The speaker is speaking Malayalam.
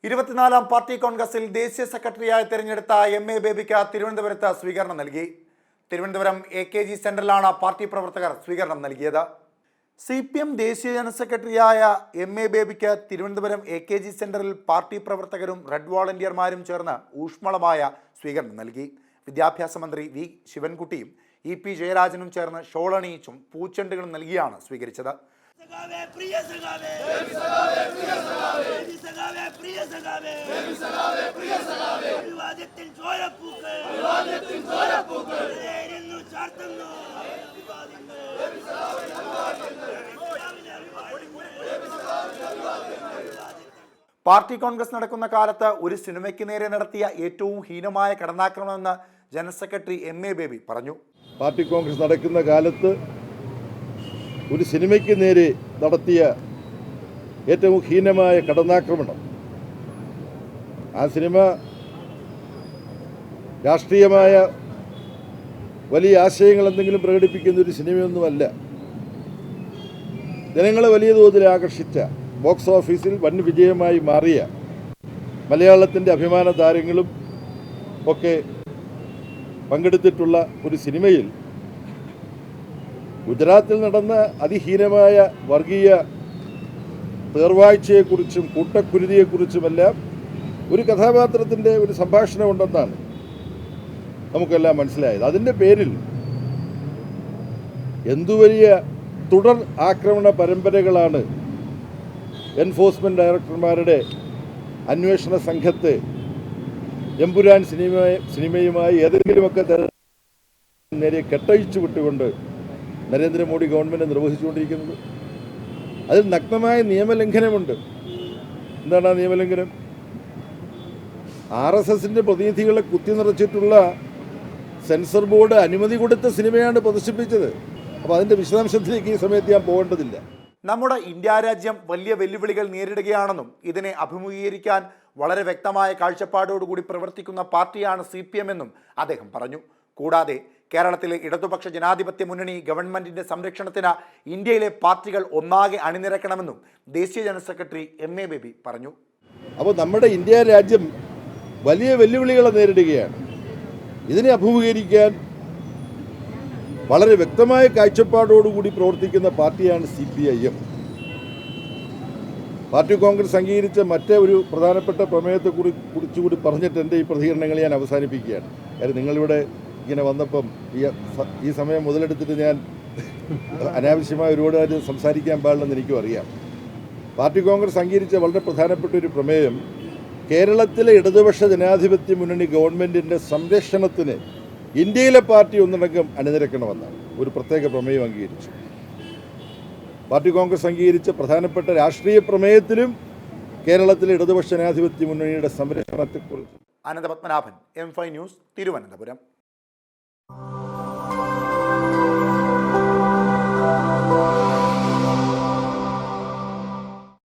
24-ാം പാർട്ടി കോൺഗ്രസിൽ ദേശീയ സെക്രട്ടറിയായി തിരഞ്ഞെടുത്ത എം.എ. ബേബിക്ക് തിരുവനന്തപുരത്ത് സ്വീകരണം നൽകി. തിരുവനന്തപുരം AKG സെന്ററിലാണ് പാർട്ടി പ്രവർത്തകർ സ്വീകരണം നൽകിയത്. CPM ദേശീയ ജനറൽ സെക്രട്ടറിയായ എം.എ. ബേബിക്ക് തിരുവനന്തപുരം AKG സെന്ററിൽ പാർട്ടി പ്രവർത്തകരും റെഡ് വോളണ്ടിയർമാരും ചേർന്ന് ഊഷ്മളമായ സ്വീകരണം നൽകി. വിദ്യാഭ്യാസ മന്ത്രി വി. ശിവൻകുട്ടിയും EP ജയരാജനും ചേർന്ന് ഷോളണിയിച്ചും പൂച്ചെണ്ടുകളും നൽകിയാണ് സ്വീകരിച്ചത്. പാർട്ടി കോൺഗ്രസ് നടക്കുന്ന കാലത്ത് ഒരു സിനിമയ്ക്ക് നേരെ നടത്തിയ ഏറ്റവും ഹീനമായ കടന്നാക്രമണമെന്ന് ജനറൽ സെക്രട്ടറി എം.എ. ബേബി പറഞ്ഞു. പാർട്ടി കോൺഗ്രസ് നടക്കുന്ന കാലത്ത് ഒരു സിനിമയ്ക്ക് നേരെ നടത്തിയ ഏറ്റവും ഹീനമായ കടന്നാക്രമണം, ആ സിനിമ രാഷ്ട്രീയമായ വലിയ ആശയങ്ങൾ എന്തെങ്കിലും പ്രകടിപ്പിക്കുന്ന ഒരു സിനിമയൊന്നുമല്ല. ജനങ്ങളെ വലിയ തോതിൽ ആകർഷിച്ച, ബോക്സ് ഓഫീസിൽ വൻ വിജയമായി മാറിയ, മലയാളത്തിൻ്റെ അഭിമാന താരങ്ങളും ഒക്കെ പങ്കെടുത്തിട്ടുള്ള ഒരു സിനിമയിൽ ഗുജറാത്തിൽ നടന്ന അതിഹീനമായ വർഗീയ തേർവാഴ്ചയെക്കുറിച്ചും കൂട്ടക്കുരുതിയെക്കുറിച്ചുമെല്ലാം ഒരു കഥാപാത്രത്തിൻ്റെ ഒരു സംഭാഷണമുണ്ടെന്നാണ് നമുക്കെല്ലാം മനസ്സിലായത്. അതിൻ്റെ പേരിൽ എന്തു വലിയ തുടർ ആക്രമണ പരമ്പരകളാണ് എൻഫോഴ്സ്മെൻറ്റ് ഡയറക്ടർമാരുടെ അന്വേഷണ സംഘത്തെ എമ്പുരാൻ സിനിമയുമായി ഏതെങ്കിലുമൊക്കെ നേരെ കെട്ടഴിച്ചു വിട്ടുകൊണ്ട് നരേന്ദ്രമോദി ഗവൺമെൻറ് നിർവഹിച്ചുകൊണ്ടിരിക്കുന്നത്. അതിൽ നഗ്നമായ നിയമലംഘനമുണ്ട്. എന്താണ് ആ നിയമലംഘനം? RSSൻ്റെ പ്രതിനിധികളെ കുത്തി നിറച്ചിട്ടുള്ള സെൻസർ ബോർഡ് അനുമതി കൊടുത്ത സിനിമയാണ് പ്രദർശിപ്പിച്ചത്. അപ്പോൾ അതിൻ്റെ വിശദാംശത്തിലേക്ക് ഈ സമയത്ത് ഞാൻ പോകേണ്ടതില്ല. നമ്മുടെ ഇന്ത്യ രാജ്യം വലിയ വെല്ലുവിളികൾ നേരിടുകയാണെന്നും ഇതിനെ അഭിമുഖീകരിക്കാൻ വളരെ വ്യക്തമായ കാഴ്ചപ്പാടോടുകൂടി പ്രവർത്തിക്കുന്ന പാർട്ടിയാണ് CPM എന്നും അദ്ദേഹം പറഞ്ഞു. കൂടാതെ കേരളത്തിലെ ഇടതുപക്ഷ ജനാധിപത്യ മുന്നണി ഗവൺമെന്റിന്റെ സംരക്ഷണത്തിന് ഇന്ത്യയിലെ പാർട്ടികൾ ഒന്നാകെ അണിനിരക്കണമെന്നും ദേശീയ ജനറൽ സെക്രട്ടറി എം.എ. ബേബി പറഞ്ഞു. അപ്പോൾ നമ്മുടെ ഇന്ത്യ രാജ്യം വലിയ വെല്ലുവിളികളെ നേരിടുകയാണ്. ഇതിനെ അഭിമുഖീകരിക്കാൻ വളരെ വ്യക്തമായ കാഴ്ചപ്പാടോടുകൂടി പ്രവർത്തിക്കുന്ന പാർട്ടിയാണ് CPIM. പാർട്ടി കോൺഗ്രസ് അംഗീകരിച്ച മറ്റേ ഒരു പ്രധാനപ്പെട്ട പ്രമേയത്തെക്കുറിച്ചുകൂടി പറഞ്ഞിട്ട് എൻ്റെ ഈ പ്രതികരണങ്ങൾ ഞാൻ അവസാനിപ്പിക്കുകയാണ്. കാര്യം നിങ്ങളിവിടെ ഇങ്ങനെ വന്നപ്പം ഈ സമയം മുതലെടുത്തിട്ട് ഞാൻ അനാവശ്യമായ ഒരുപാട് കാര്യം സംസാരിക്കാൻ പാടില്ലെന്ന് എനിക്കും അറിയാം. പാർട്ടി കോൺഗ്രസ് അംഗീകരിച്ച വളരെ പ്രധാനപ്പെട്ട ഒരു പ്രമേയം കേരളത്തിലെ ഇടതുപക്ഷ ജനാധിപത്യ മുന്നണി ഗവൺമെൻറ്റിൻ്റെ സംരക്ഷണത്തിന് ഇന്ത്യയിലെ പാർട്ടി ഒന്നടങ്കം അണിനിരക്കണമെന്നാണ് ഒരു പ്രത്യേക പ്രമേയം അംഗീകരിച്ചു. പാർട്ടി കോൺഗ്രസ് അംഗീകരിച്ച പ്രധാനപ്പെട്ട രാഷ്ട്രീയ പ്രമേയത്തിലും കേരളത്തിലെ ഇടതുപക്ഷ ജനാധിപത്യ മുന്നണിയുടെ സംരക്ഷണത്തെക്കുറിച്ച്. Ananthapadmanabhan, M5 news, Thiruvananthapuram.